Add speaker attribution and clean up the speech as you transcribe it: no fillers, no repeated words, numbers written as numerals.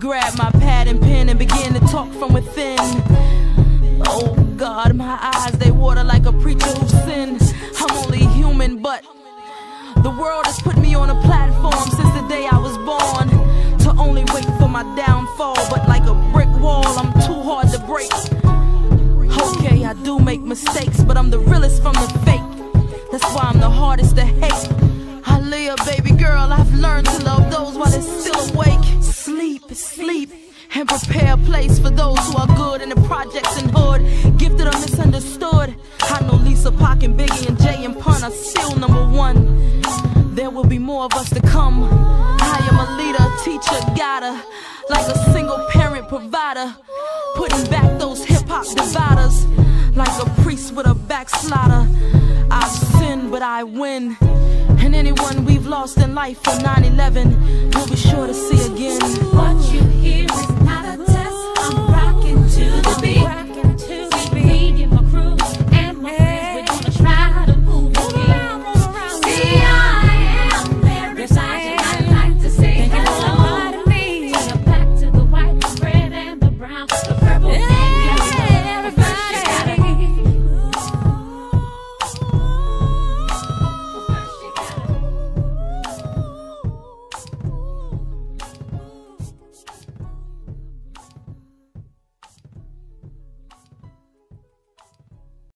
Speaker 1: grabbed my pad and pen and began to talk from within. Oh God, my eyes, they water like a preacher who sinned. I'm only human, but the world has put me on a platform since the day I was born, to only wait for my downfall. But like a brick wall, I'm too hard to break. Okay, I do make mistakes, but I'm the realest from the fake. That's why I'm the hardest to hate. Aaliyah, baby girl, I've learned to love those while they're still awake. Sleep, sleep, and prepare a place for those who are good in the projects and hood, gifted or misunderstood. I know Lisa, Pac, and Biggie, and Jay and Pun are still #1. There will be more of us to come. I am a leader, teacher, guider, like a single parent provider, putting back those hip-hop dividers, like a priest with a backslider. I've sinned, but I win. And anyone we've lost in life for 9/11, we'll be sure to see again.
Speaker 2: What you hear is not a test. I'm rocking to the beat.